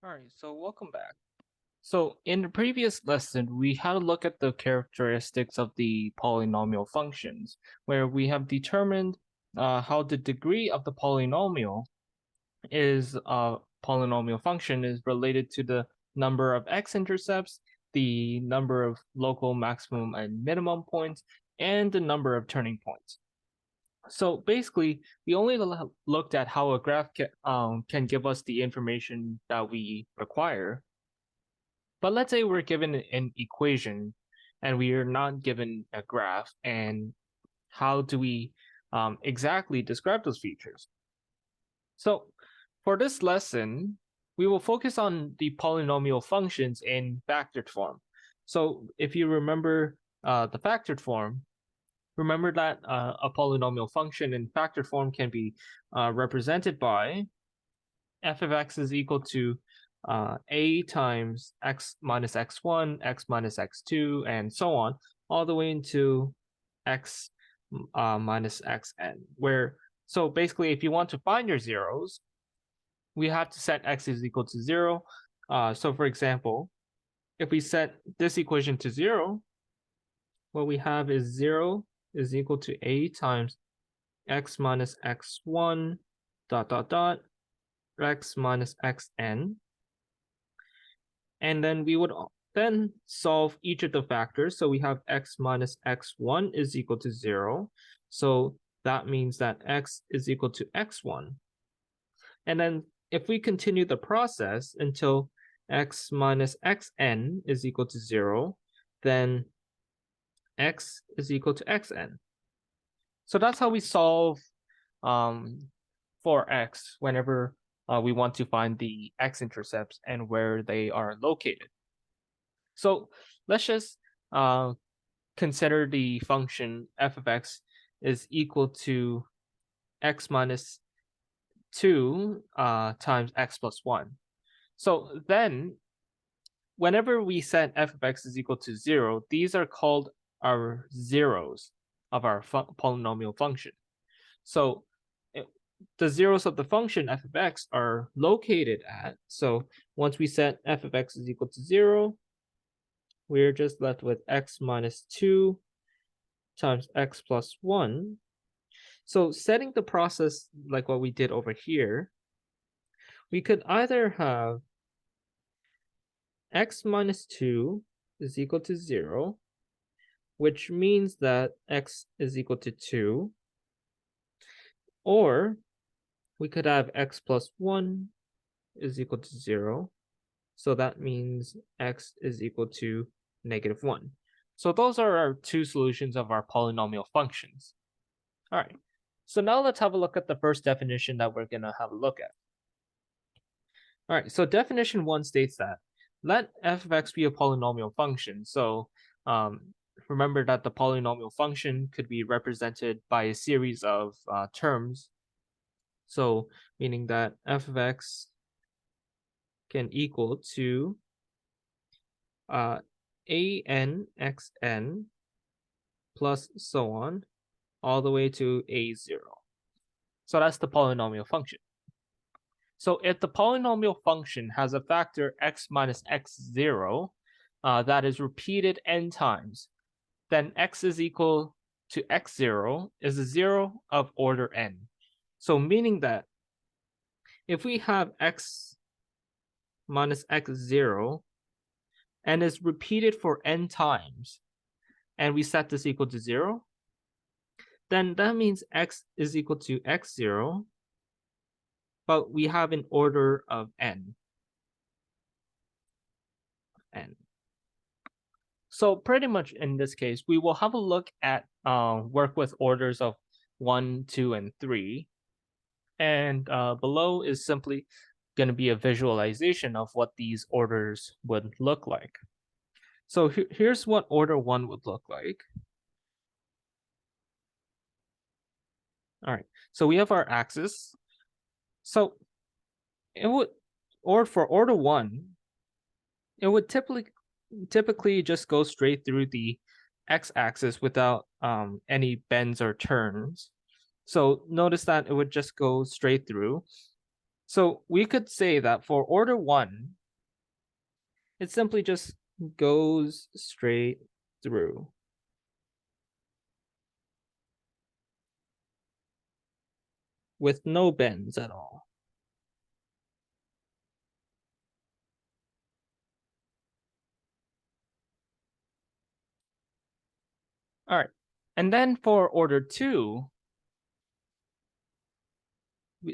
All right, so welcome back. So in the previous lesson, we had a look at the characteristics of the polynomial functions, where we have determined how the degree of the polynomial function is related to the number of x-intercepts, the number of local maximum and minimum points, and the number of turning points. So basically, we only looked at how a graph can give us the information that we require. But let's say we're given an equation and we are not given a graph, and how do we exactly describe those features? So for this lesson, we will focus on the polynomial functions in factored form. So if you remember the factored form, remember that a polynomial function in factored form can be represented by f of x is equal to a times x minus x1, x minus x2, and so on, all the way into x minus xn. So basically, if you want to find your zeros, we have to set x is equal to 0. So for example, if we set this equation to 0, what we have is 0 is equal to a times x minus x1 dot dot dot x minus xn. And then we would then solve each of the factors. So we have x minus x1 is equal to 0. So that means that x is equal to x1. And then if we continue the process until x minus xn is equal to 0, then x is equal to xn. So that's how we solve for x whenever we want to find the x-intercepts and where they are located. So let's just consider the function f of x is equal to x minus 2 times x plus 1. So then, whenever we set f of x is equal to 0, these are called our zeros of our polynomial function. So the zeros of the function f of x are located at, so once we set f of x is equal to 0, we're just left with x minus 2 times x plus 1. So setting the process like what we did over here, we could either have x minus 2 is equal to 0, which means that x is equal to 2, or we could have x plus 1 is equal to 0. So that means x is equal to negative 1. So those are our two solutions of our polynomial functions. All right, so now let's have a look at the first definition that we're going to have a look at. All right, so definition 1 states that let f of x be a polynomial function. So remember that the polynomial function could be represented by a series of terms. So meaning that f of x can equal to an xn plus so on, all the way to a0. So that's the polynomial function. So if the polynomial function has a factor x minus x0 that is repeated n times, then x is equal to x0 is a 0 of order n. So meaning that if we have x minus x0 and is repeated for n times, and we set this equal to 0, then that means x is equal to x0, but we have an order of n. So pretty much in this case, we will have a look at work with orders of 1, 2, and 3. And below is simply going to be a visualization of what these orders would look like. So here's what order 1 would look like. All right, so we have our axis. So it would, or for order 1, it would typically just go straight through the x-axis without any bends or turns. So notice that it would just go straight through. So we could say that for order 1, it simply just goes straight through. With no bends at all. All right. And then for order 2,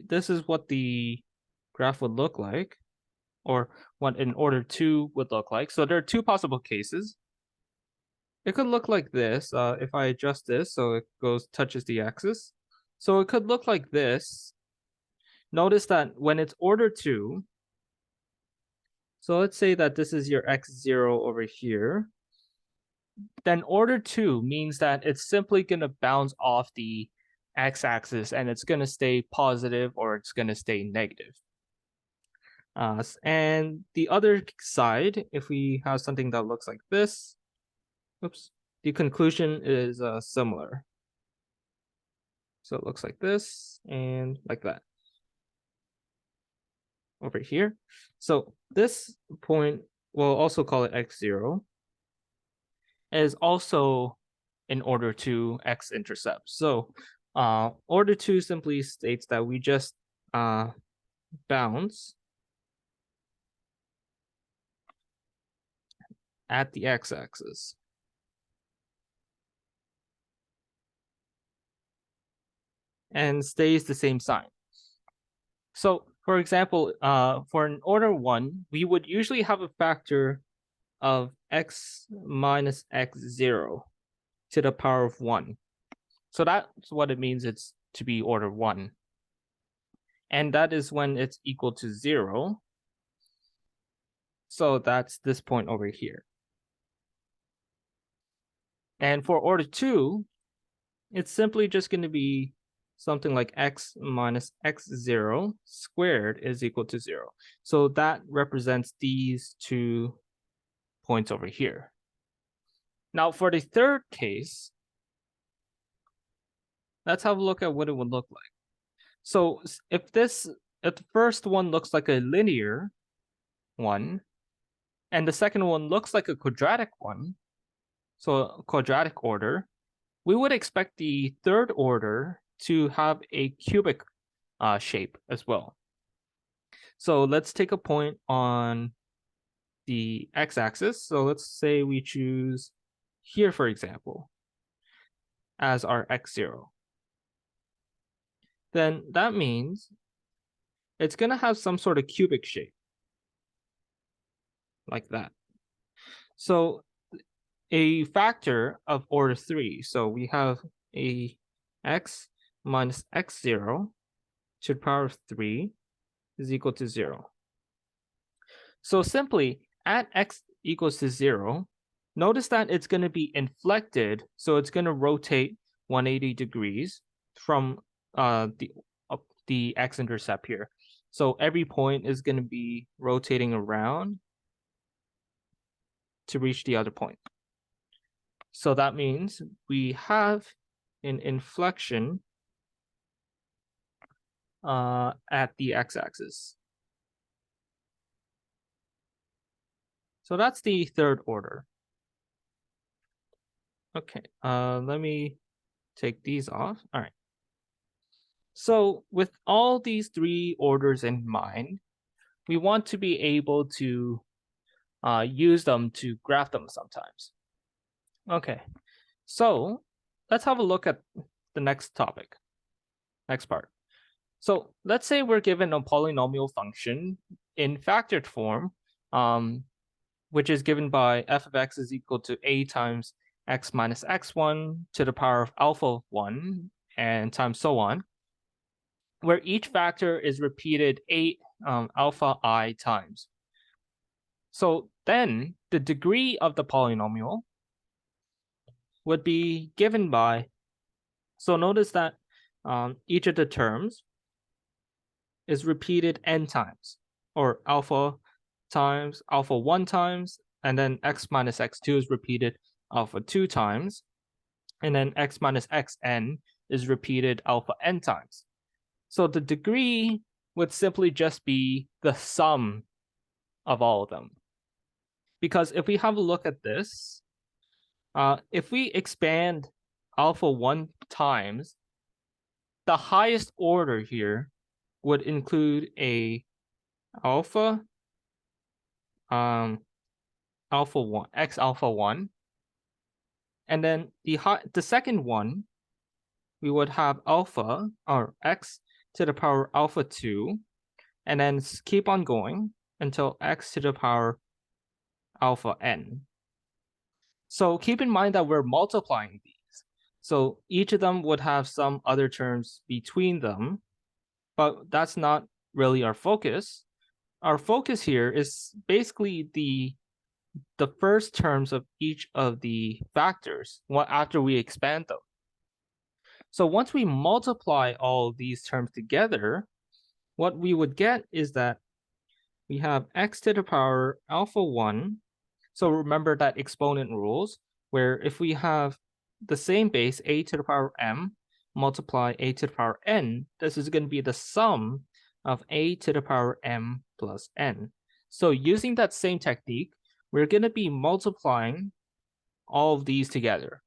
this is what the graph would look like, or what an order 2 would look like. So there are two possible cases. It could look like this if I adjust this so it touches the axis. So it could look like this. Notice that when it's order 2, so let's say that this is your x0 over here, then order 2 means that it's simply going to bounce off the x-axis and it's going to stay positive or it's going to stay negative. And the other side, if we have something that looks like this, oops, the conclusion is similar. So it looks like this and like that over here. So this point, we'll also call it x0, is also in order 2 x-intercept. So order 2 simply states that we just bounce at the x-axis. And stays the same sign. So for example, for an order 1, we would usually have a factor of x minus x0 to the power of 1. So that's what it means it's to be order 1. And that is when it's equal to 0. So that's this point over here. And for order 2, it's simply just going to be something like x minus x0 squared is equal to 0. So that represents these 2 points over here. Now for the third case, let's have a look at what it would look like. So if the first one looks like a linear one, and the second one looks like a quadratic one, so a quadratic order, we would expect the third order to have a cubic shape as well. So let's take a point on the x-axis. So let's say we choose here, for example, as our x0. Then that means it's going to have some sort of cubic shape, like that. So a factor of order 3, so we have a x minus x0 to the power of 3 is equal to 0. So simply, at x equals to 0, notice that it's going to be inflected, so it's going to rotate 180 degrees from the x-intercept here. So every point is going to be rotating around to reach the other point. So that means we have an inflection at the x-axis. So that's the third order. Okay, let me take these off. All right. So with all these 3 orders in mind, we want to be able to use them to graph them sometimes. Okay, so let's have a look at the next topic, next part. So let's say we're given a polynomial function in factored form, which is given by f of x is equal to a times x minus x1 to the power of alpha of 1 and times so on, where each factor is repeated 8 alpha I times. So then the degree of the polynomial would be given by, so notice that each of the terms is repeated n times, or alpha times alpha 1 times, and then x minus x2 is repeated alpha 2 times, and then x minus xn is repeated alpha n times. So the degree would simply just be the sum of all of them. Because if we have a look at this, if we expand alpha 1 times, the highest order here would include a alpha, alpha 1, x alpha 1. And then the second one, we would have alpha, or x to the power alpha 2, and then keep on going until x to the power alpha n. So keep in mind that we're multiplying these. So each of them would have some other terms between them, but that's not really our focus. Our focus here is basically the first terms of each of the factors after we expand them. So once we multiply all these terms together, what we would get is that we have x to the power alpha 1. So remember that exponent rules, where if we have the same base, a to the power m, multiply a to the power n, this is going to be the sum of a to the power m plus n. So using that same technique, we're going to be multiplying all of these together,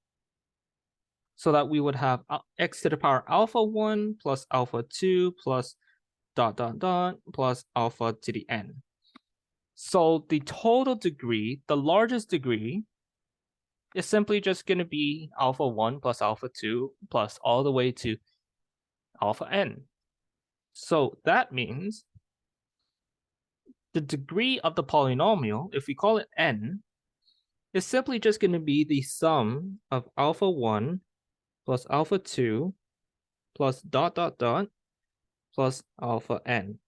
so that we would have x to the power alpha 1 plus alpha 2 plus ... plus alpha to the n. So the total degree, the largest degree, is simply just going to be alpha 1 plus alpha 2 plus all the way to alpha n. So that means the degree of the polynomial, if we call it n, is simply just going to be the sum of alpha 1 plus alpha 2 plus ... plus alpha n.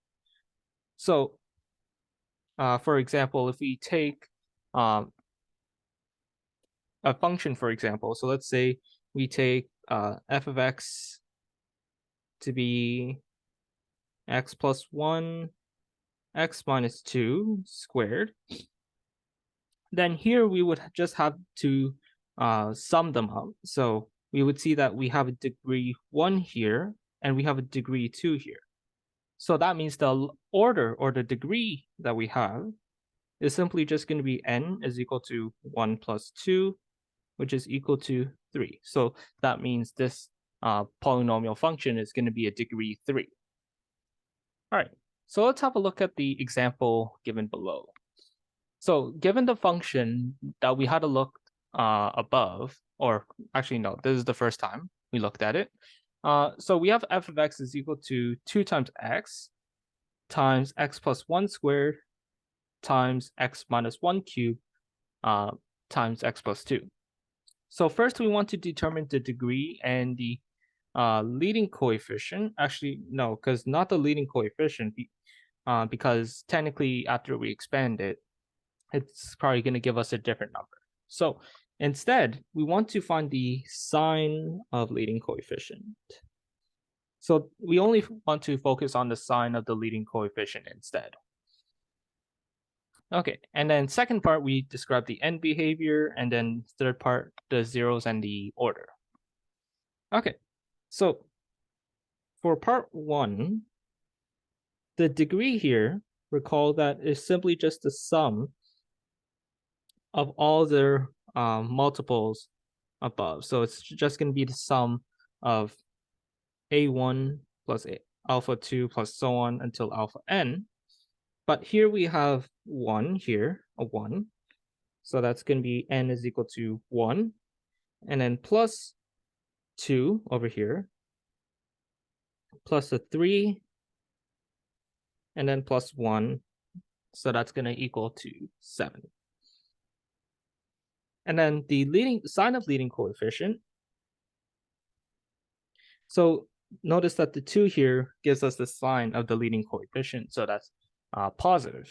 So for example, if we take a function, for example, so let's say we take f of x to be x plus 1, x minus 2 squared, then here we would just have to sum them up. So we would see that we have a degree 1 here, and we have a degree 2 here. So that means the order, or the degree that we have, is simply just going to be n is equal to 1 plus 2, which is equal to 3. So that means this polynomial function is going to be a degree 3. All right, so let's have a look at the example given below. So given the function that we had to look above, or actually no, this is the first time we looked at it. So we have f of x is equal to 2 times x plus 1 squared times x minus 1 cubed times x plus 2. So first we want to determine the degree and the leading coefficient. Actually, no, because not the leading coefficient, because technically after we expand it, it's probably going to give us a different number. So instead, we want to find the sign of leading coefficient. So we only want to focus on the sign of the leading coefficient instead. Okay, and then second part, we describe the end behavior, and then third part, the zeros and the order. Okay, so for part 1, the degree here, recall that is simply just the sum of all their multiples above. So it's just going to be the sum of a1 plus alpha 2 plus so on until alpha n. But here we have 1 here, a 1. So that's going to be n is equal to 1. And then plus 2 over here, plus a 3, and then plus 1. So that's going to equal to 7. And then the sign of leading coefficient. So notice that the 2 here gives us the sign of the leading coefficient. So that's positive.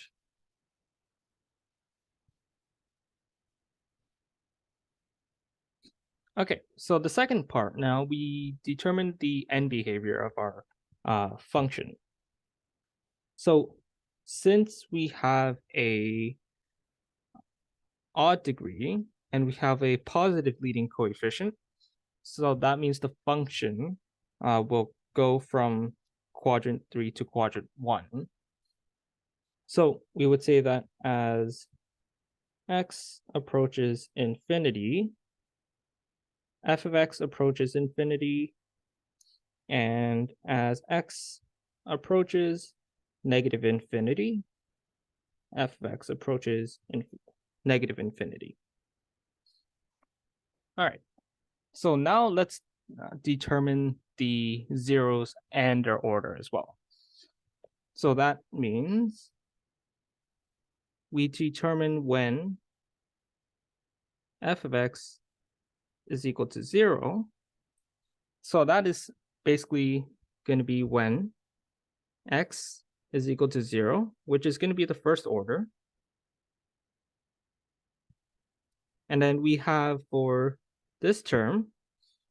Okay, so the second part, now we determine the end behavior of our function. So since we have a odd degree and we have a positive leading coefficient, so that means the function will go from quadrant 3 to quadrant 1. So we would say that as x approaches infinity, f of x approaches infinity, and as x approaches negative infinity, f of x approaches negative infinity. All right, so now let's determine the zeros and their order as well. So that means we determine when f of x is equal to 0. So that is basically going to be when x is equal to 0, which is going to be the first order. And then we have for this term,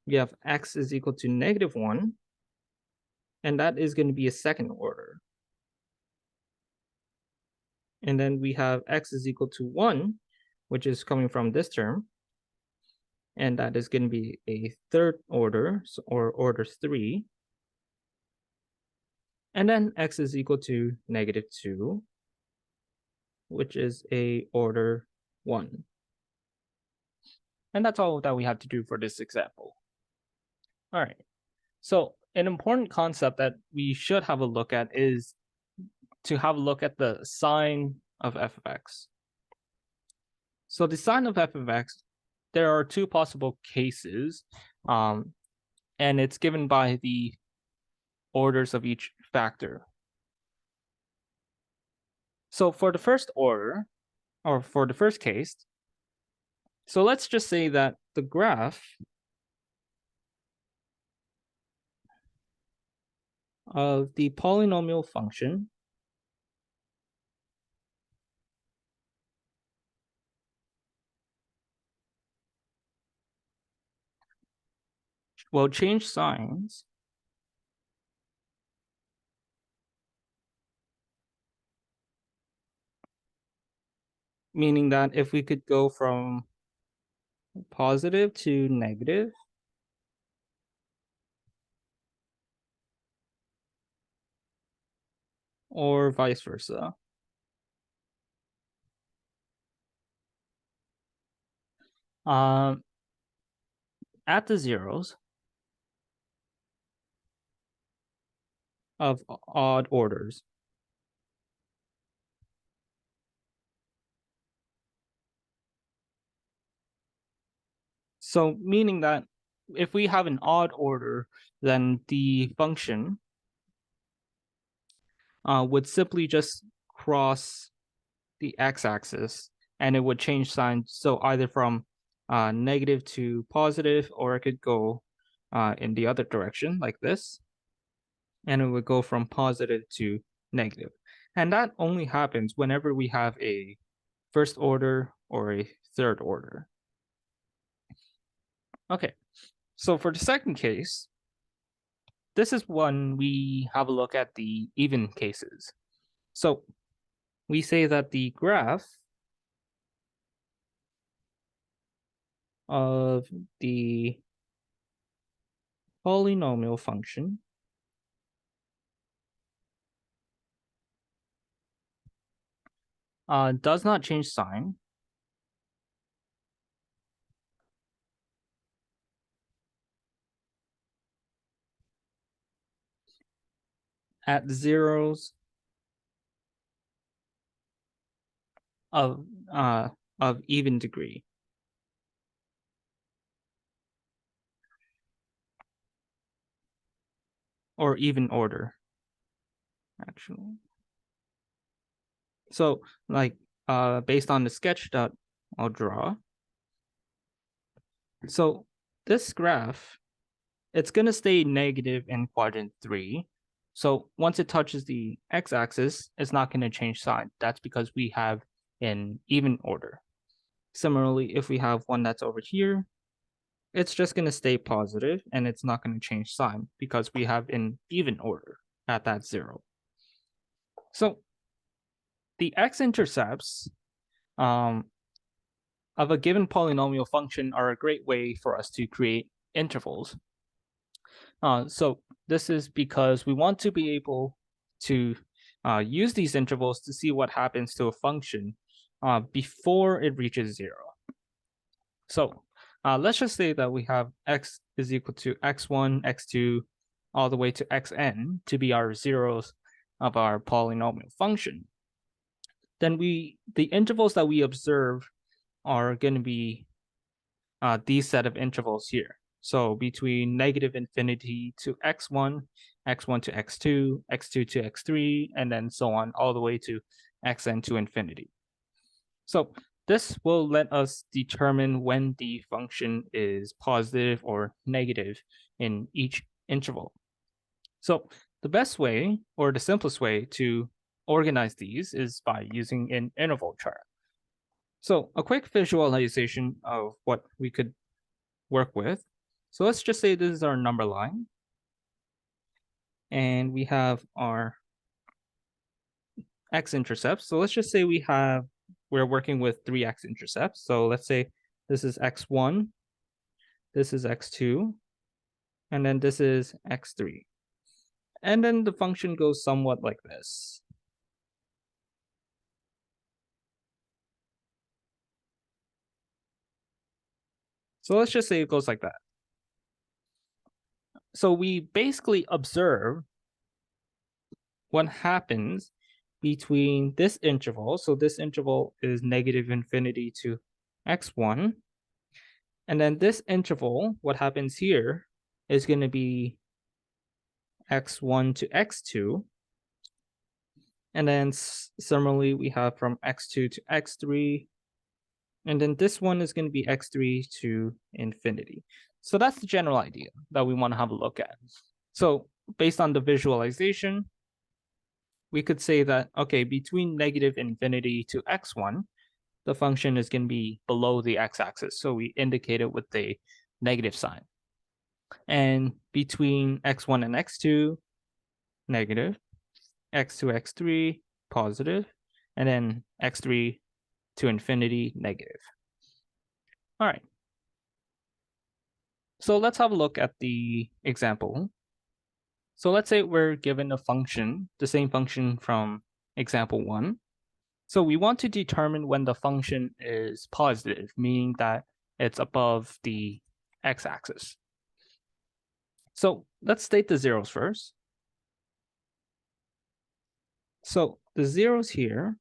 we have x is equal to -1, and that is going to be a second order. And then we have x is equal to 1, which is coming from this term, and that is going to be a third order, or order 3. And then x is equal to -2, which is a order 1. And that's all that we have to do for this example. All right, so an important concept that we should have a look at is to have a look at the sign of f of x. So the sign of f of x, there are two possible cases, and it's given by the orders of each factor. So for the first order, or for the first case, so let's just say that the graph of the polynomial function will change signs meaning that if we could go from positive to negative, or vice versa. At the zeros of odd orders. So meaning that if we have an odd order, then the function would simply just cross the x-axis and it would change sign. So either from negative to positive, or it could go in the other direction like this, and it would go from positive to negative. And that only happens whenever we have a first order or a third order. Okay, so for the second case, this is when we have a look at the even cases. So we say that the graph of the polynomial function does not change sign at zeros of even degree. Or even order, actually. So like based on the sketch that I'll draw. So this graph, it's going to stay negative in quadrant 3. So once it touches the x-axis, it's not going to change sign. That's because we have an even order. Similarly, if we have one that's over here, it's just going to stay positive and it's not going to change sign because we have an even order at that 0. So the x-intercepts of a given polynomial function are a great way for us to create intervals. So this is because we want to be able to use these intervals to see what happens to a function before it reaches 0. So let's just say that we have x is equal to x1, x2, all the way to xn to be our zeros of our polynomial function. Then the intervals that we observe are going to be these set of intervals here. So between negative infinity to x1, x1 to x2, x2 to x3, and then so on all the way to xn to infinity. So this will let us determine when the function is positive or negative in each interval. So the best way, or the simplest way to organize these is by using an interval chart. So a quick visualization of what we could work with. So let's just say this is our number line. And we have our x-intercepts. So let's just say we're working with 3 x-intercepts. So let's say this is x1, this is x2, and then this is x3. And then the function goes somewhat like this. So let's just say it goes like that. So we basically observe what happens between this interval. So this interval is negative infinity to x1. And then this interval, what happens here is going to be x1 to x2. And then similarly, we have from x2 to x3. And then this one is going to be x3 to infinity. So that's the general idea that we want to have a look at. So based on the visualization, we could say that, okay, between negative infinity to x1, the function is going to be below the x-axis. So we indicate it with the negative sign. And between x1 and x2, negative, x2, x3, positive, and then x3 to infinity, negative. All right. So let's have a look at the example. So let's say we're given a function, the same function from example 1. So we want to determine when the function is positive, meaning that it's above the x-axis. So let's state the zeros first. So the zeros here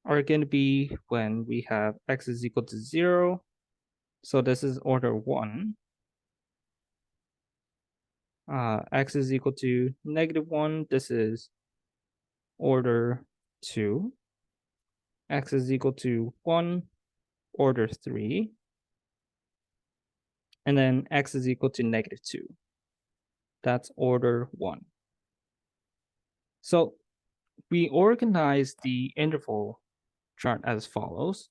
are going to be when we have x is equal to 0. So this is order 1. X is equal to -1. This is order 2. X is equal to 1, order 3. And then x is equal to -2. That's order 1. So we organize the interval chart as follows.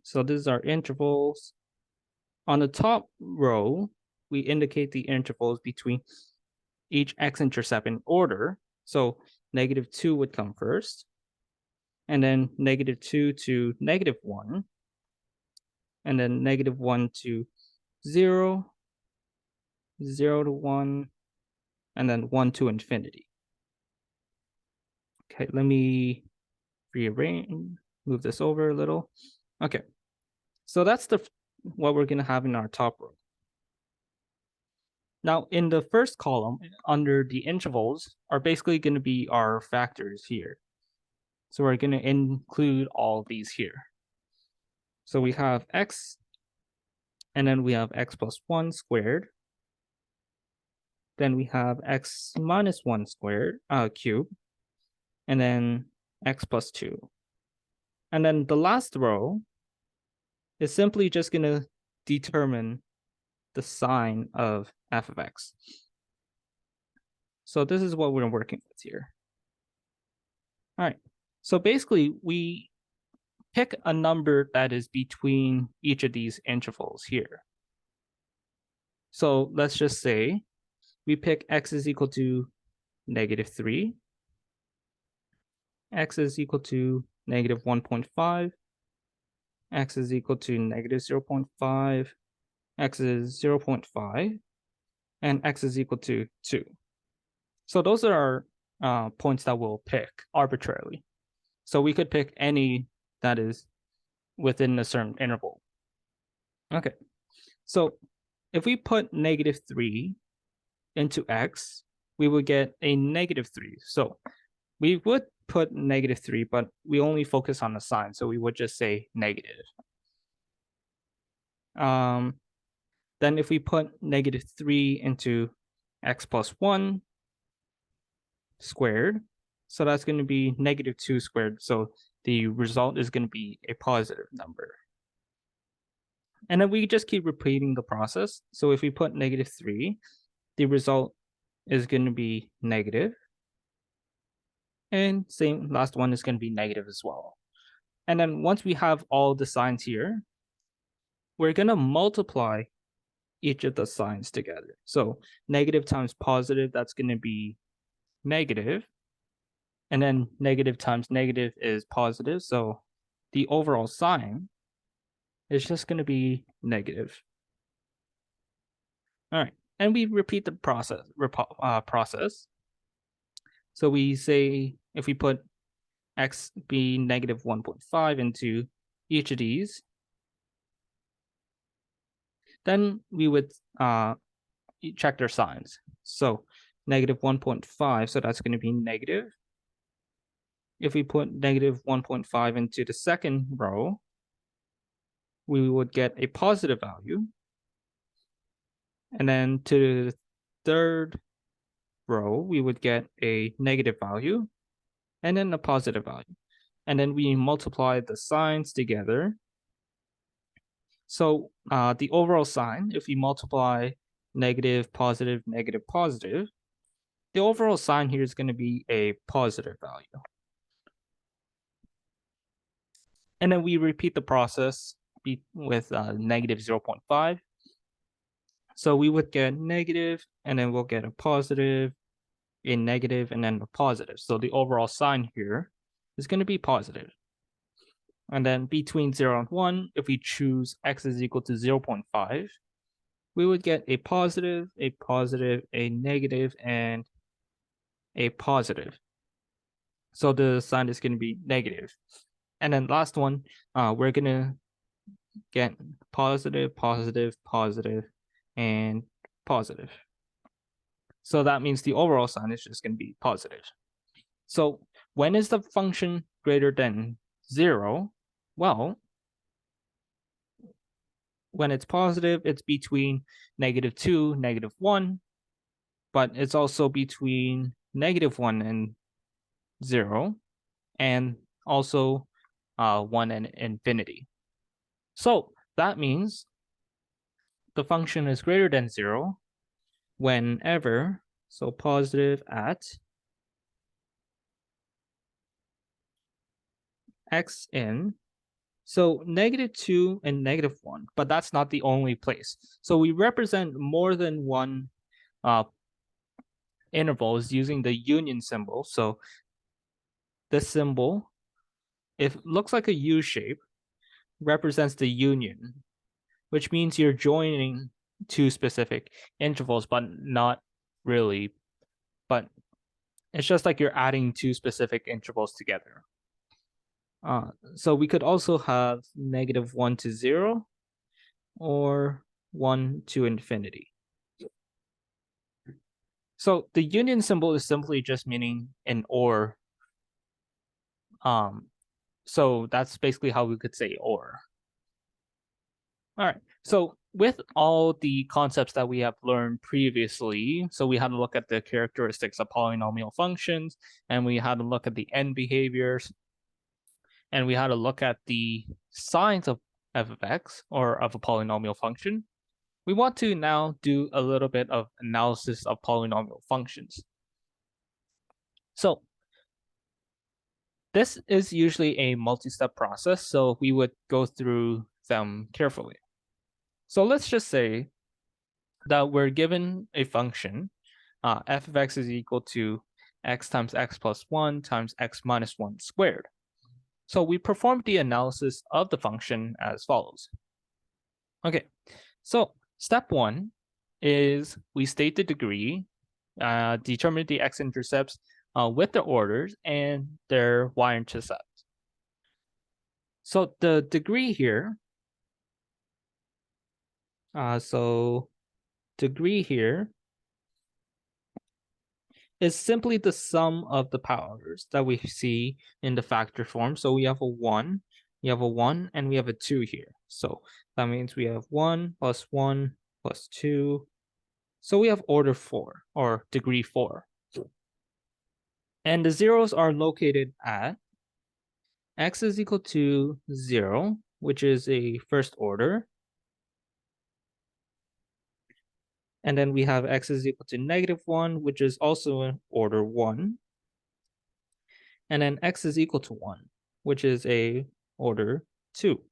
So this is our intervals. On the top row, we indicate the intervals between each x-intercept in order. So -2 would come first, and then -2 to -1, and then -1 to 0, 0 to 1, and then 1 to infinity. Okay, let me rearrange, move this over a little. Okay, so that's what we're going to have in our top row. Now, in the first column, under the intervals, are basically going to be our factors here. So we're going to include all these here. So we have x, and then we have x plus 1 squared. Then we have x minus 1 squared, cube, and then x plus 2. And then the last row is simply just going to determine the sign of f of x. So this is what we're working with here. All right. So basically, we pick a number that is between each of these intervals here. So let's just say we pick x is equal to -3, x is equal to -1.5, x is equal to -0.5, x is 0.5, and x is equal to 2. So those are our points that we'll pick arbitrarily. So we could pick any that is within a certain interval. Okay, so if we put -3 into x, we would get a -3. So we would put -3, but we only focus on the sign, so we would just say negative. Then if we put -3 into x plus 1 squared, so that's going to be -2 squared. So the result is going to be a positive number. And then we just keep repeating the process. So if we put -3, the result is going to be negative. And same last one is going to be negative as well. And then once we have all the signs here, we're going to multiply each of the signs together. So negative times positive, that's going to be negative. And then negative times negative is positive. So the overall sign is just going to be negative. All right. And we repeat the process. So we say if we put x be negative 1.5 into each of these, then we would check their signs. So negative 1.5, so that's going to be negative. If we put negative 1.5 into the second row, we would get a positive value. And then to the third row, we would get a negative value and then a positive value. And then we multiply the signs together. So the overall sign, if we multiply negative, positive, negative, positive, the overall sign here is going to be a positive value. And then we repeat the process with negative 0.5. So we would get negative, and then we'll get a positive, a negative, and then a positive. So the overall sign here is going to be positive. And then between 0 and 1, if we choose x is equal to 0.5, we would get a positive, a negative, and a positive. So the sign is going to be negative. And then last one, we're going to get positive, positive, positive, and positive. So that means the overall sign is just going to be positive. So when is the function greater than 0? Well, when it's positive, it's between -2, -1, but it's also between -1 and 0, and also 1 and infinity. So that means the function is greater than 0 whenever, so positive at x in, so -2 and -1, but that's not the only place. So we represent more than one intervals using the union symbol. So this symbol, if it looks like a U shape, represents the union, which means you're joining two specific intervals, but not really. But it's just like you're adding two specific intervals together. So we could also have -1 to 0 or 1 to infinity. So the union symbol is simply just meaning an or. So that's basically how we could say or. All right. So with all the concepts that we have learned previously, so we had to look at the characteristics of polynomial functions, and we had to look at the end behaviors, and we had to look at the signs of f of x, or of a polynomial function. We want to now do a little bit of analysis of polynomial functions. So this is usually a multi-step process, so we would go through them carefully. So let's just say that we're given a function, f of x is equal to x times x plus 1 times x minus 1 squared. So we performed the analysis of the function as follows. Okay, so Step 1 is we state the degree, determine the x-intercepts with their orders and their y-intercepts. So the degree here, degree here is simply the sum of the powers that we see in the factor form. So we have a 1, we have a 1, and we have a 2 here. So that means we have 1 plus 1 plus 2. So we have order 4 or degree 4. And the zeros are located at x is equal to 0, which is a first order. And then we have x is equal to -1, which is also an order 1. And then x is equal to 1, which is a order 2.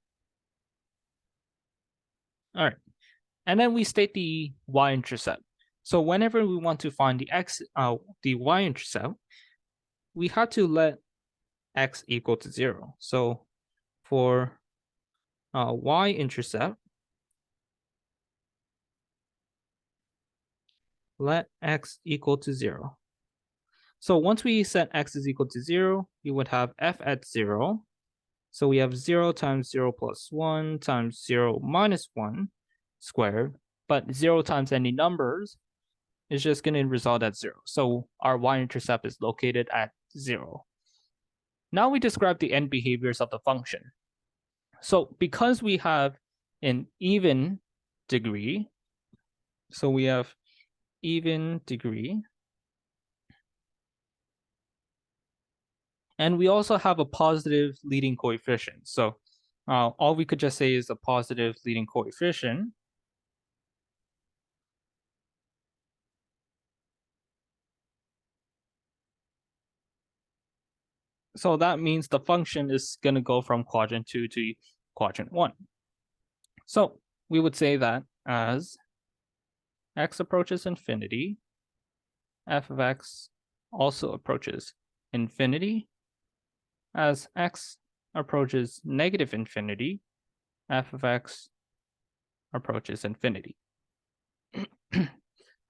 All right. And then we state the y-intercept. So whenever we want to find the y-intercept, we have to let x equal to 0. So for y-intercept, let x equal to 0. So once we set x is equal to 0, you would have f at 0. So we have 0 times 0 plus 1 times 0 minus 1 squared. But 0 times any numbers is just going to result at 0. So our y-intercept is located at 0. Now we describe the end behaviors of the function. So because we have an even degree, so we have even degree, and we also have a positive leading coefficient. So all we could just say is a positive leading coefficient. So that means the function is going to go from quadrant 2 to quadrant 1. So we would say that as x approaches infinity, f of x also approaches infinity. As x approaches negative infinity, f of x approaches infinity. All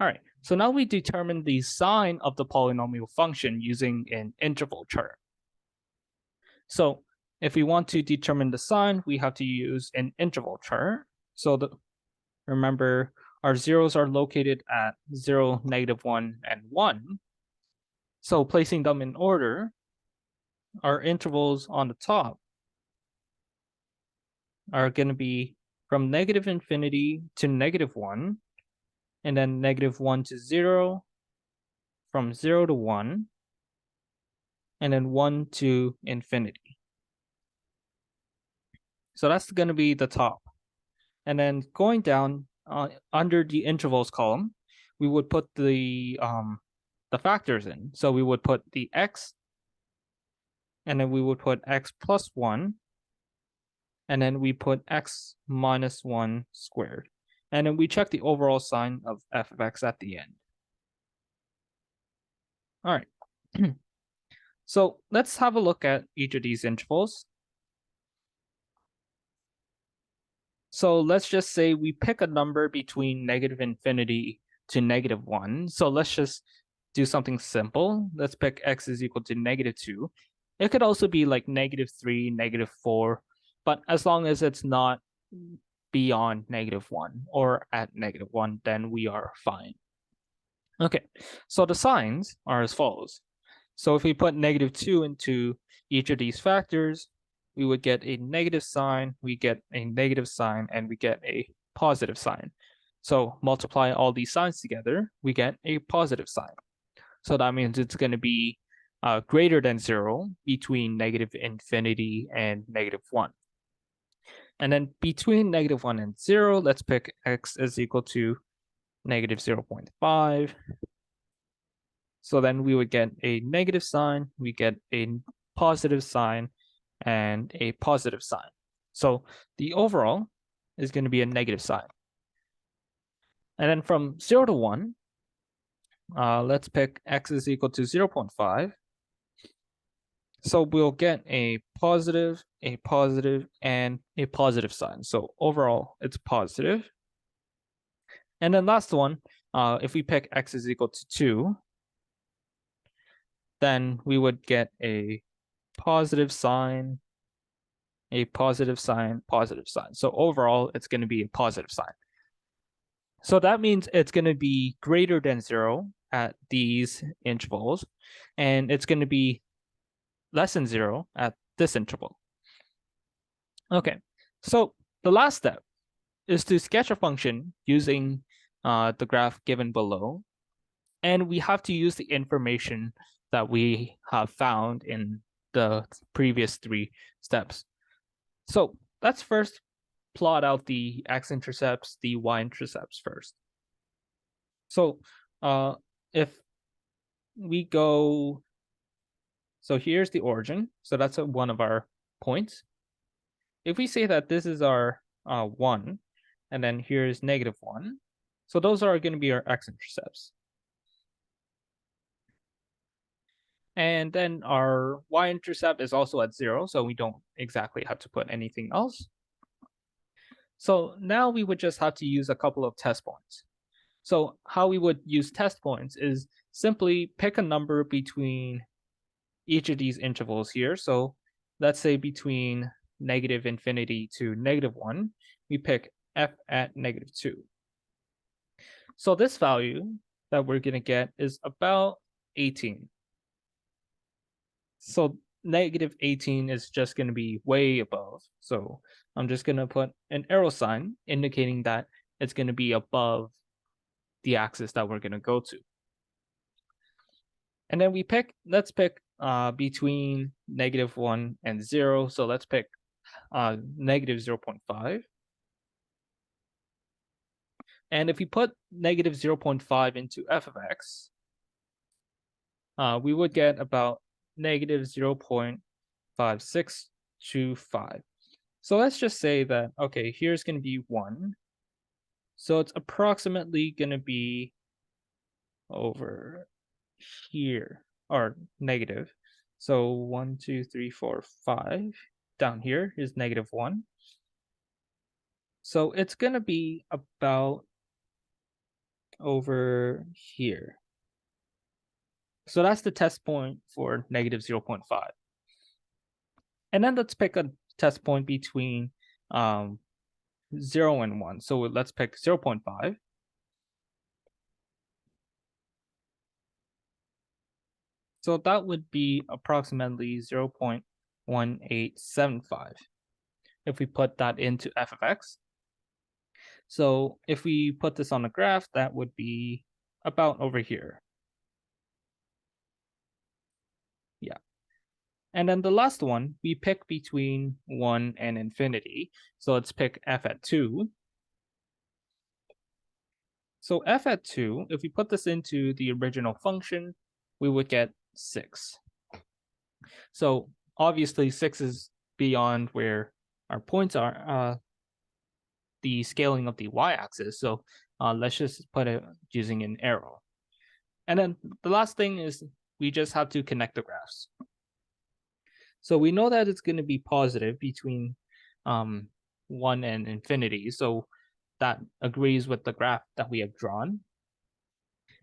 right, so now we determine the sign of the polynomial function using an interval chart. So if we want to determine the sign, we have to use an interval chart. So remember, our zeros are located at 0, -1, and 1. So placing them in order, our intervals on the top are going to be from negative infinity to -1, and then -1 to 0, from 0 to 1, and then 1 to infinity. So that's going to be the top. And then going down under the intervals column, we would put the factors in. So we would put the x, and then we would put x plus 1, and then we put x minus 1 squared. And then we check the overall sign of f of x at the end. All right. So let's have a look at each of these intervals. So let's just say we pick a number between negative infinity to -1. So let's just do something simple. Let's pick x is equal to -2. It could also be like -3, -4, but as long as it's not beyond -1 or at -1, then we are fine. Okay, so the signs are as follows. So if we put -2 into each of these factors, we would get a negative sign, we get a negative sign, and we get a positive sign. So multiply all these signs together, we get a positive sign. So that means it's going to be greater than 0 between negative infinity and -1. And then between -1 and 0, let's pick x is equal to -0.5. So then we would get a negative sign, we get a positive sign, and a positive sign. So the overall is going to be a negative sign. And then from 0 to 1, let's pick x is equal to 0.5. So we'll get a positive, and a positive sign. So overall, it's positive. And then last one, if we pick x is equal to 2, then we would get a positive sign, a positive sign, positive sign. So overall, it's going to be a positive sign. So that means it's going to be greater than 0 at these intervals, and it's going to be less than 0 at this interval. Okay, so the last step is to sketch a function using the graph given below. And we have to use the information that we have found in the previous 3 steps. So let's first plot out the x-intercepts, the y-intercepts first. So if we go, so here's the origin. So that's one of our points. If we say that this is our 1, and then here's -1, so those are going to be our x-intercepts. And then our y-intercept is also at 0, so we don't exactly have to put anything else. So now we would just have to use a couple of test points. So how we would use test points is simply pick a number between each of these intervals here. So let's say between -infinity to -1, we pick f at -2. So this value that we're going to get is about 18. So -18 is just going to be way above. So I'm just going to put an arrow sign indicating that it's going to be above the axis that we're going to go to. And then let's pick between -1 and 0. So let's pick -0.5. And if we put -0.5 into f of x, we would get about -0.5625. So let's just say that, okay, here's going to be 1. So it's approximately going to be over here, or negative. So 1, 2, 3, 4, 5. Down here is -1. So it's going to be about over here. So that's the test point for -0.5. And then let's pick a test point between 0 and 1. So let's pick 0.5. So that would be approximately 0.1875 if we put that into f of x. So if we put this on a graph, that would be about over here. Yeah. And then the last one, we pick between 1 and infinity. So let's pick f at 2. So f at 2, if we put this into the original function, we would get 6. So obviously 6 is beyond where our points are, the scaling of the y-axis. So let's just put it using an arrow. And then the last thing is we just have to connect the graphs. So we know that it's going to be positive between 1 and infinity. So that agrees with the graph that we have drawn.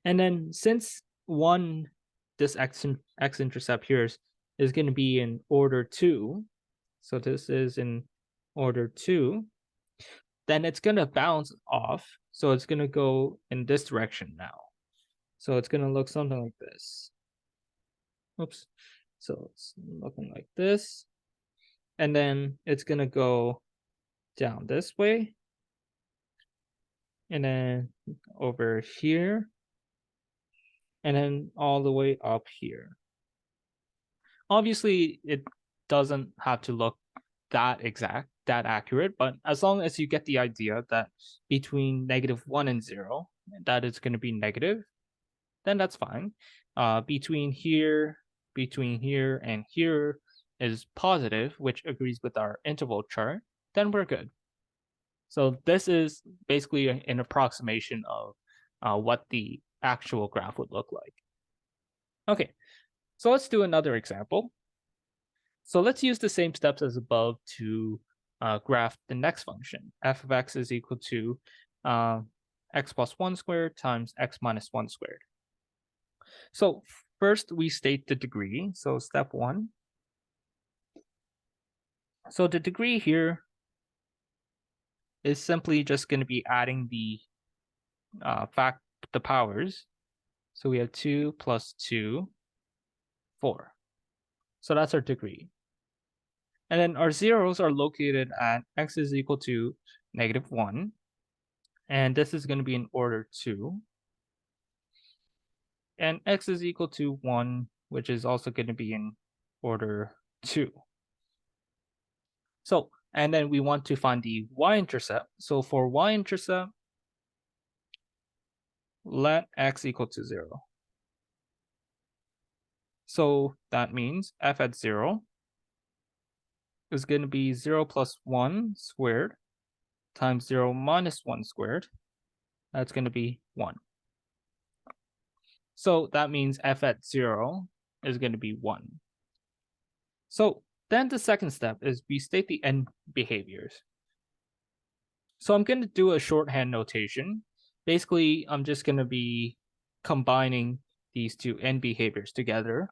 And then since this x-intercept here is going to be in order 2, so this is in order 2, then it's going to bounce off. So it's going to go in this direction now. So it's going to look something like this. Oops. So it's looking like this. And then it's going to go down this way. And then over here. And then all the way up here. Obviously, it doesn't have to look that exact, that accurate, but as long as you get the idea that between -1 and 0, that it's going to be negative, then that's fine. Between here, and here is positive, which agrees with our interval chart, then we're good. So this is basically an approximation of what the actual graph would look like. Okay, so let's do another example. So let's use the same steps as above to graph the next function. F of x is equal to x plus 1 squared times x minus 1 squared. So first we state the degree. So step 1. So the degree here is simply just going to be adding the powers. So we have 2 plus 2, 4. So that's our degree. And then our zeros are located at x is equal to -1. And this is going to be in order 2. And x is equal to 1, which is also going to be in order 2. So, and then we want to find the y-intercept. So for y-intercept, let x equal to 0. So that means f at 0 is going to be 0 plus 1 squared times 0 minus 1 squared. That's going to be 1. So that means f at 0 is going to be 1. So then the second step is we state the end behaviors. So I'm going to do a shorthand notation. Basically, I'm just going to be combining these two end behaviors together.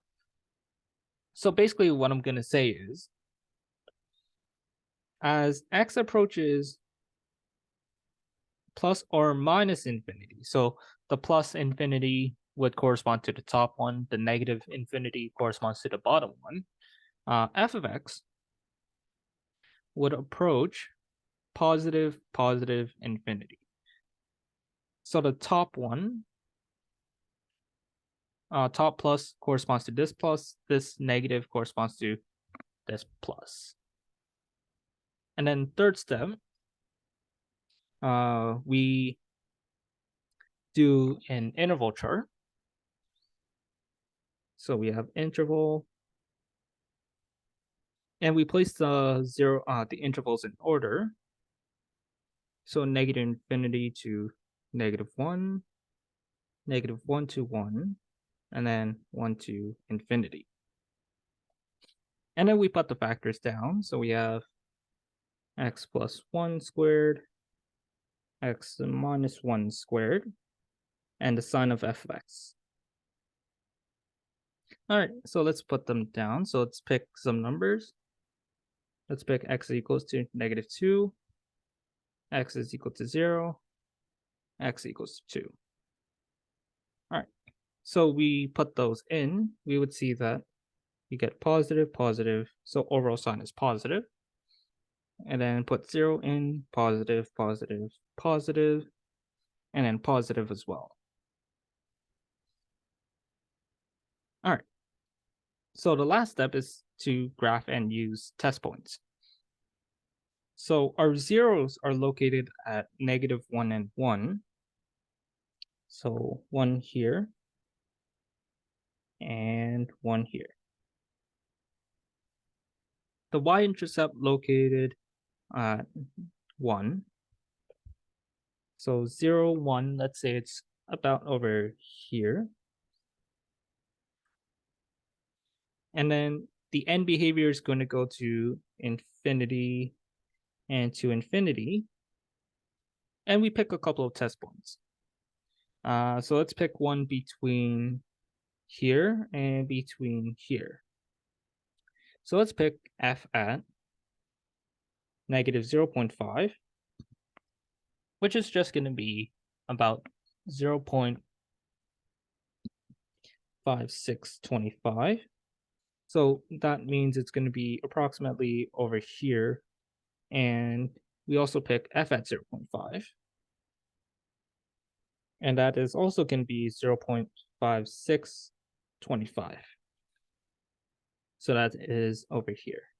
So basically what I'm going to say is, as x approaches plus or minus infinity, so the plus infinity would correspond to the top one, the negative infinity corresponds to the bottom one, f of x would approach positive infinity. So the top one, top plus corresponds to this plus, this negative corresponds to this plus. And then third step, we do an interval chart. So we have interval, and we place the intervals in order. So negative infinity to -1, -1 to 1, and then 1 to infinity. And then we put the factors down. So we have x plus 1 squared, x minus 1 squared, and the sign of f of x. All right, so let's put them down. So let's pick some numbers. Let's pick x equals to -2, x is equal to 0, x equals to 2. All right, so we put those in, we would see that you get positive, positive, so overall sign is positive. And then put 0 in, positive, positive, positive, and then positive as well. All right, so the last step is to graph and use test points. So our zeros are located at -1 and 1. So 1 here and 1 here. The y-intercept located at 1. So 0, 1, let's say it's about over here. And then the end behavior is going to go to infinity and to infinity. And we pick a couple of test points. So let's pick one between here and between here. So let's pick f at -0.5, which is just going to be about 0.5625. So that means it's going to be approximately over here. And we also pick f at 0.5. And that is also going to be 0.5625. So that is over here.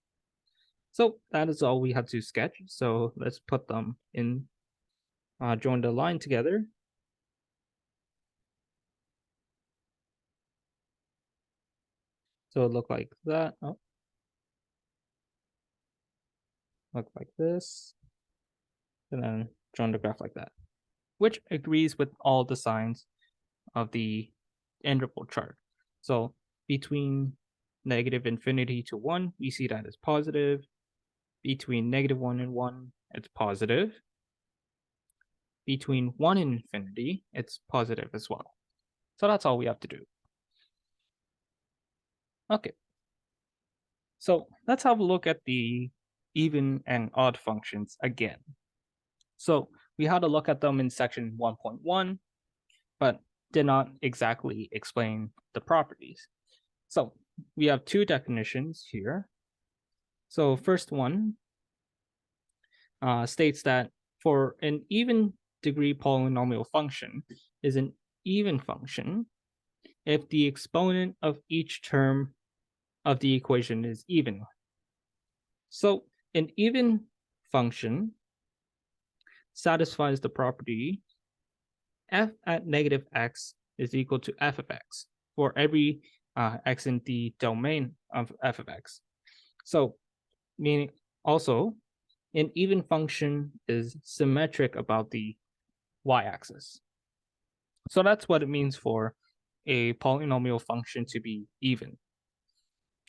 So that is all we have to sketch. So let's put them in, join the line together. So it look like that. Oh. Look like this. And then join the graph like that, which agrees with all the signs of the interval chart. So between -infinity to 1, we see that as positive. Between -1 and 1, it's positive. between 1 and infinity, it's positive as well. So that's all we have to do. Okay. So let's have a look at the even and odd functions again. So we had a look at them in section 1.1, but did not exactly explain the properties. So we have two definitions here. So first one states that for an even degree polynomial function is an even function if the exponent of each term of the equation is even. So an even function satisfies the property f at negative x is equal to f of x for every x in the domain of f of x. So meaning also an even function is symmetric about the y-axis. So that's what it means for a polynomial function to be even,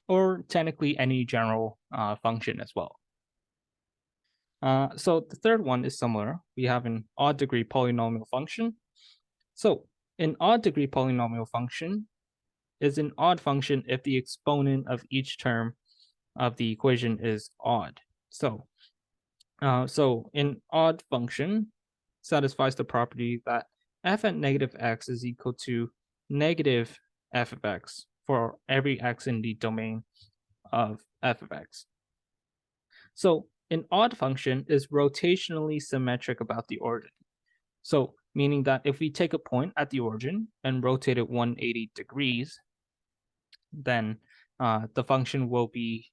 or technically any general function as well. So the third one is similar. We have an odd degree polynomial function. So an odd degree polynomial function is an odd function if the exponent of each term of the equation is odd. So an odd function satisfies the property that f at negative x is equal to negative f of x for every x in the domain of f of x. So an odd function is rotationally symmetric about the origin. So meaning that if we take a point at the origin and rotate it 180 degrees, then the function will be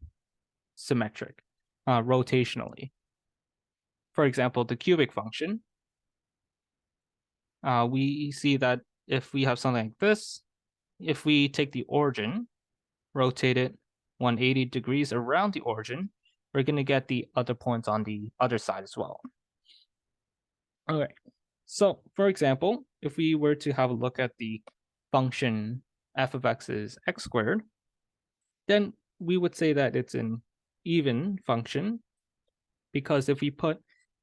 symmetric rotationally. For example, the cubic function, we see that if we have something like this, if we take the origin, rotate it 180 degrees around the origin, we're going to get the other points on the other side as well. All right. So for example, if we were to have a look at the function f of x is x squared, then we would say that it's an even function, because if we put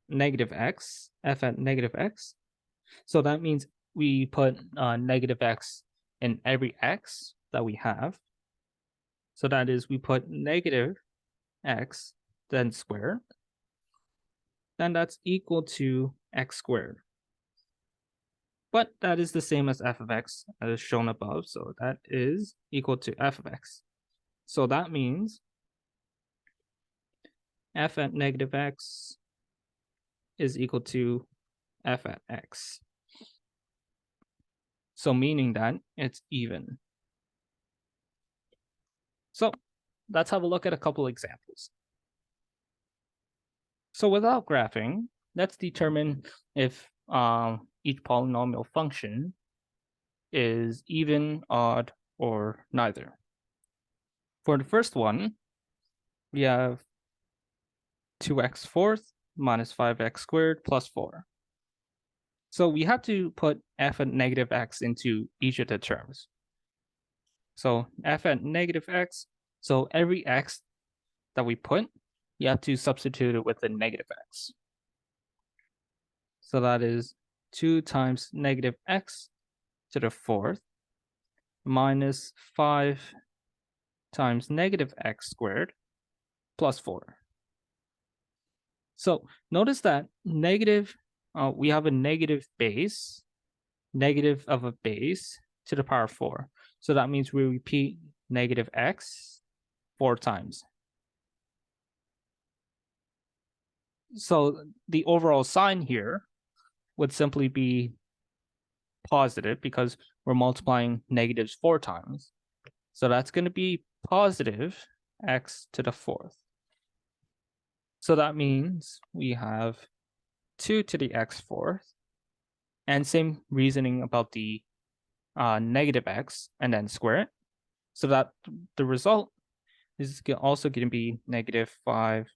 negative x, f at negative x, so that means we put negative x in every x that we have. So that is, we put negative x, then square, then that's equal to x squared. But that is the same as f of x as shown above, so that is equal to f of x. So that means f at negative x is equal to f at x. So meaning that it's even. So let's have a look at a couple examples. So without graphing, let's determine if each polynomial function is even, odd, or neither. For the first one, we have 2x fourth minus 5x squared plus 4. So we have to put f at negative x into each of the terms. So f at negative x, so every x that we put, you have to substitute it with a negative x. So that is 2 times negative x to the fourth minus 5 times negative x squared plus 4. So notice that negative, we have a negative base, negative of a base to the power 4. So that means we repeat negative x 4 times. So the overall sign here would simply be positive because we're multiplying negatives 4 times. So that's going to be positive x to the fourth. So that means we have 2 to the x fourth, and same reasoning about the negative x, and then square it. So that the result is also going to be negative 5x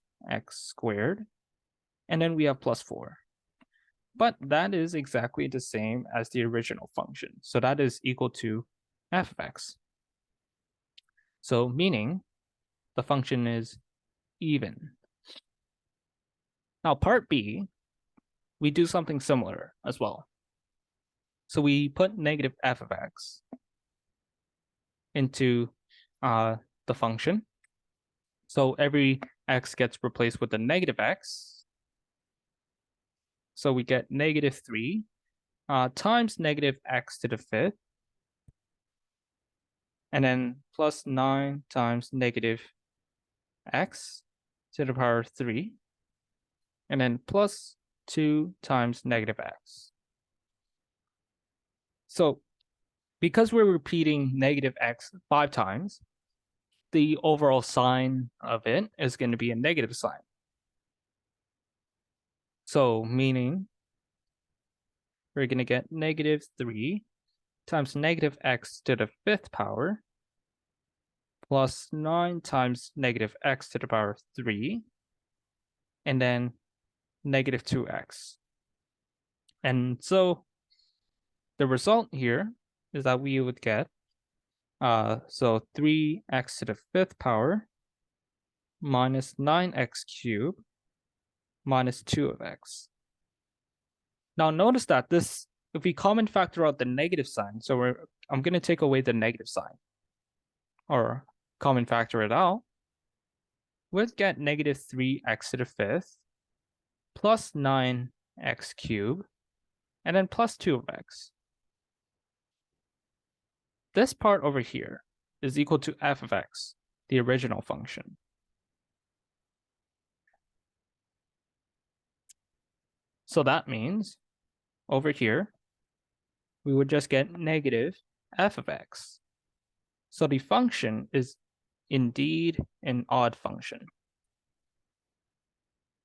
squared, and then we have plus 4. But that is exactly the same as the original function. So that is equal to f of x. So meaning the function is even. Now part B, we do something similar as well. So we put negative f of x into the function. So every x gets replaced with a negative x. So we get negative 3 times negative x to the 5th, and then plus 9 times negative x to the power 3, and then plus 2 times negative x. So because we're repeating negative x 5 times, the overall sign of it is going to be a negative sign. So meaning we're going to get negative 3 times negative x to the 5th power plus 9 times negative x to the power 3, and then negative 2x. And so the result here is that we would get so 3x to the 5th power minus 9x cubed minus 2 of x. Now notice that this, if we common factor out the negative sign, so I'm going to take away the negative sign, or common factor it out, we'd get negative 3x to the 5th plus 9x cubed, and then plus 2 of x. This part over here is equal to f of x, the original function. So that means over here, we would just get negative f of x. So the function is indeed an odd function.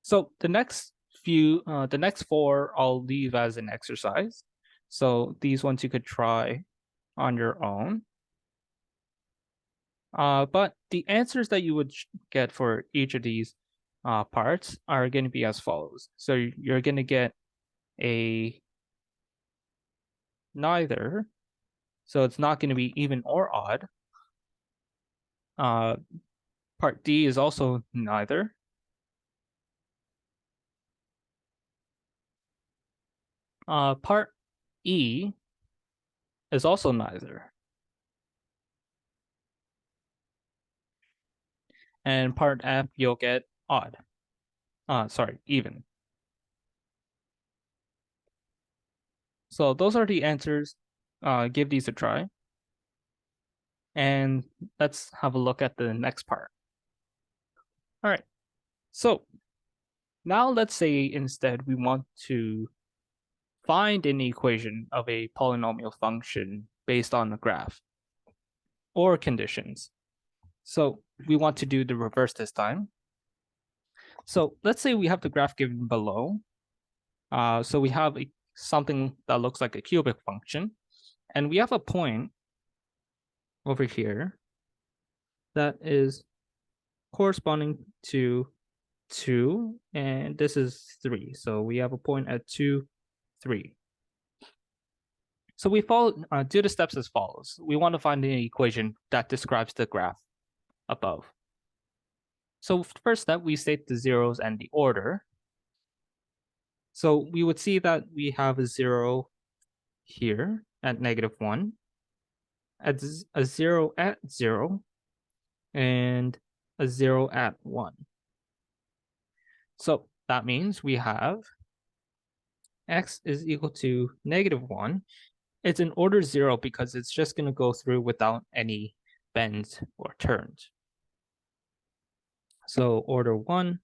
So the next four I'll leave as an exercise. So these ones you could try on your own. But the answers that you would get for each of these parts are going to be as follows. So you're going to get a neither. So it's not going to be even or odd. Part D is also neither. Part E is also neither. And part F, you'll get odd. Sorry, even. So those are the answers. Give these a try. And let's have a look at the next part. All right. So now let's say instead we want to find an equation of a polynomial function based on a graph or conditions. So we want to do the reverse this time. So let's say we have the graph given below. So we have something that looks like a cubic function, and we have a point over here that is corresponding to 2, and this is 3. So we have a point at 2, 3. So we do the steps as follows. We want to find an equation that describes the graph above. So first step, we state the zeros and the order. So we would see that we have a 0 here at -1, at a 0 at 0, and a 0 at 1. So that means we have x is equal to -1. It's in order 0 because it's just going to go through without any bends or turns. So order 1.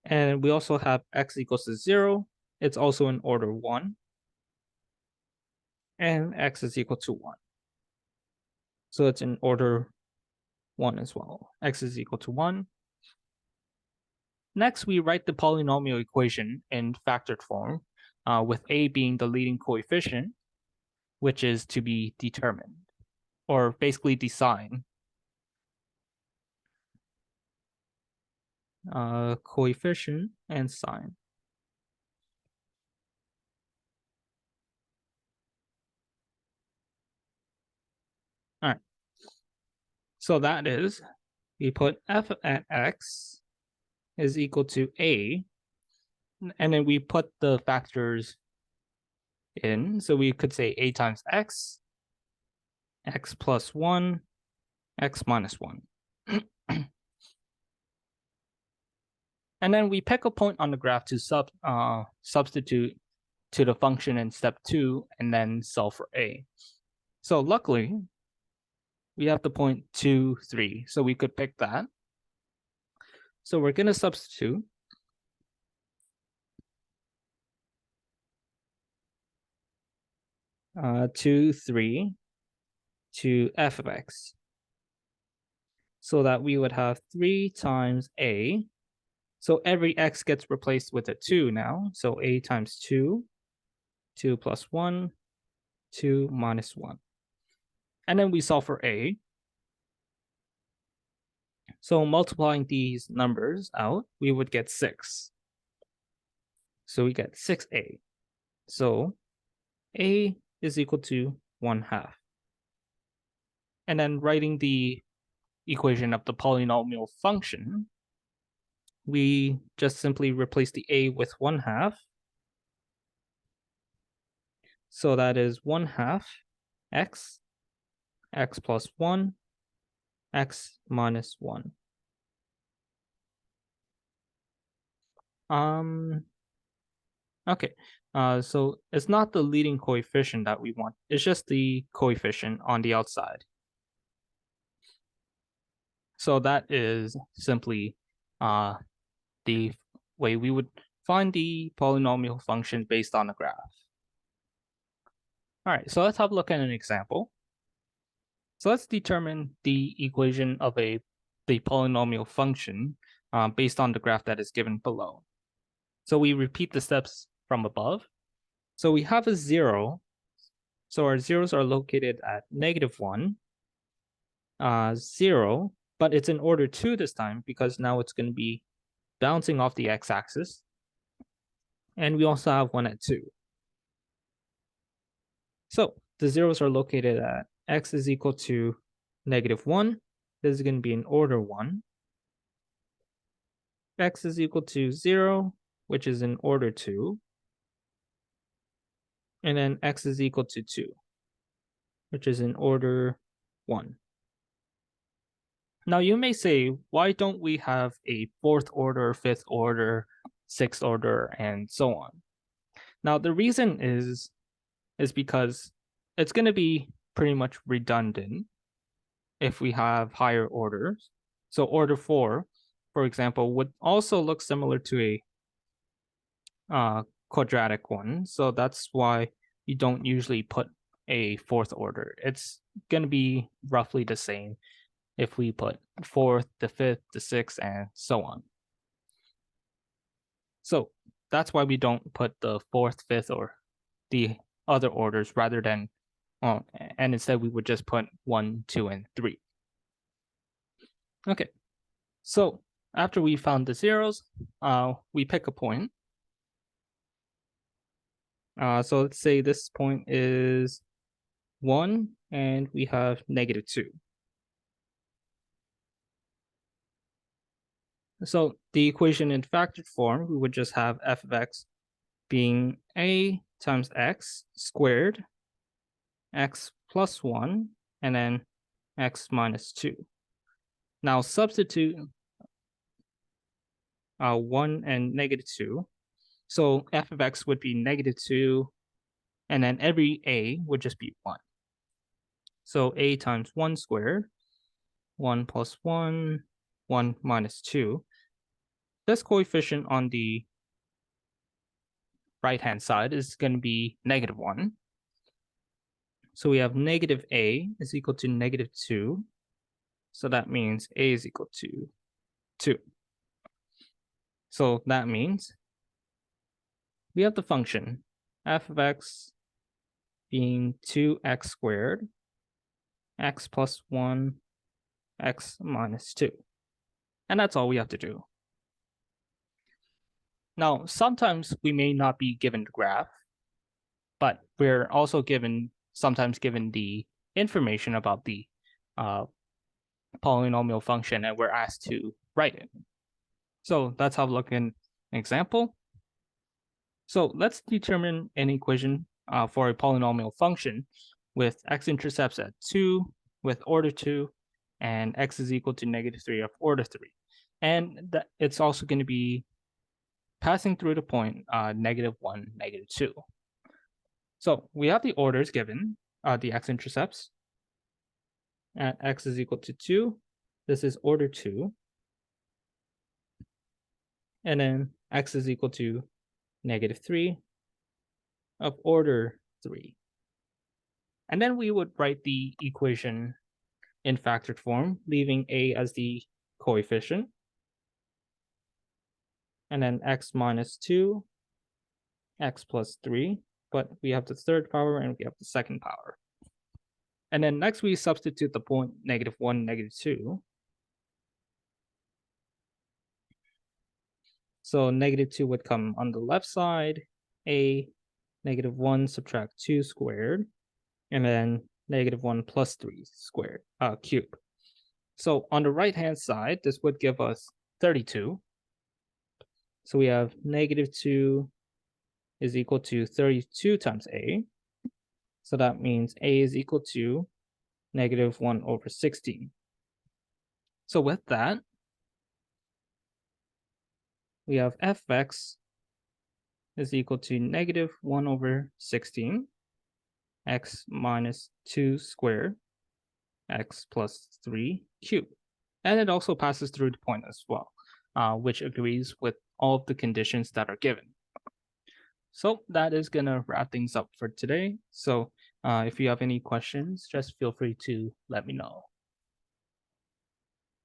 And we also have x equals to 0. It's also in order 1. And x is equal to 1. So it's in order 1 as well. X is equal to 1. Next, we write the polynomial equation in factored form, with a being the leading coefficient, which is to be determined, or basically the sign. Coefficient and sign. All right. So that is, we put f at x is equal to a, and then we put the factors in. So we could say a times x, x plus 1, x minus 1. And then we pick a point on the graph to substitute to the function in step 2 and then solve for a. So luckily, we have the point 2, 3, so we could pick that. So we're going to substitute. Uh, 2, 3 to f of x. So that we would have 3 times a. So every x gets replaced with a 2 now. So a times 2, 2 plus 1, 2 minus 1. And then we solve for a. So multiplying these numbers out, we would get 6. So we get 6a. So a is equal to 1/2. And then writing the equation of the polynomial function, we just simply replace the a with 1/2. So that is 1/2 x, x plus 1, x minus 1. Okay, so it's not the leading coefficient that we want. It's just the coefficient on the outside. So that is simply the way we would find the polynomial function based on a graph. All right, so let's have a look at an example. So let's determine the equation of the polynomial function based on the graph that is given below. So we repeat the steps from above. So we have a 0. So our zeros are located at -1, 0, but it's in order 2 this time because now it's going to be bouncing off the x-axis. And we also have 1 at 2. So the zeros are located at x is equal to -1. This is going to be in order 1. X is equal to 0, which is in order 2. And then x is equal to 2, which is in order 1. Now you may say, why don't we have a 4th order, 5th order, 6th order, and so on? Now the reason is because it's going to be pretty much redundant if we have higher orders. So order 4, for example, would also look similar to a quadratic one. So that's why you don't usually put a 4th order. It's going to be roughly the same if we put 4th, the 5th, the 6th, and so on. So that's why we don't put the 4th, 5th, or the other orders rather than, and instead we would just put 1, 2, and 3. Okay, so after we found the zeros, we pick a point. So let's say this point is 1, and we have -2. So the equation in factored form, we would just have f of x being a times x squared, x plus 1, and then x minus 2. Now substitute 1 and -2. So f of x would be -2, and then every a would just be 1. So a times 1 squared, 1 plus 1, 1 minus 2. This coefficient on the right-hand side is going to be -1. So we have negative a is equal to -2. So that means a is equal to 2. So that means we have the function f of x being 2x squared, x plus 1, x minus 2. And that's all we have to do. Now, sometimes we may not be given the graph, but we're also sometimes given the information about the polynomial function, and we're asked to write it. So let's have a look at an example. So let's determine an equation for a polynomial function with x-intercepts at 2, with order 2, and x is equal to -3 of order 3. And that it's also going to be passing through the point -1, -2. So we have the orders given, the x-intercepts. At x is equal to 2, this is order 2. And then x is equal to -3 of order 3. And then we would write the equation in factored form, leaving a as the coefficient. And then x minus 2, x plus 3, but we have the third power and we have the second power. And then next we substitute the point -1, -2. So -2 would come on the left side, a -1 subtract 2 squared, and then -1 plus 3 squared, cube. So on the right-hand side, this would give us 32. So we have -2 is equal to 32 times a. So that means a is equal to -1/16. So with that, we have fx is equal to -1/16, x minus 2 squared, x plus 3 cubed. And it also passes through the point as well, which agrees with all of the conditions that are given. So that is going to wrap things up for today. So if you have any questions, just feel free to let me know.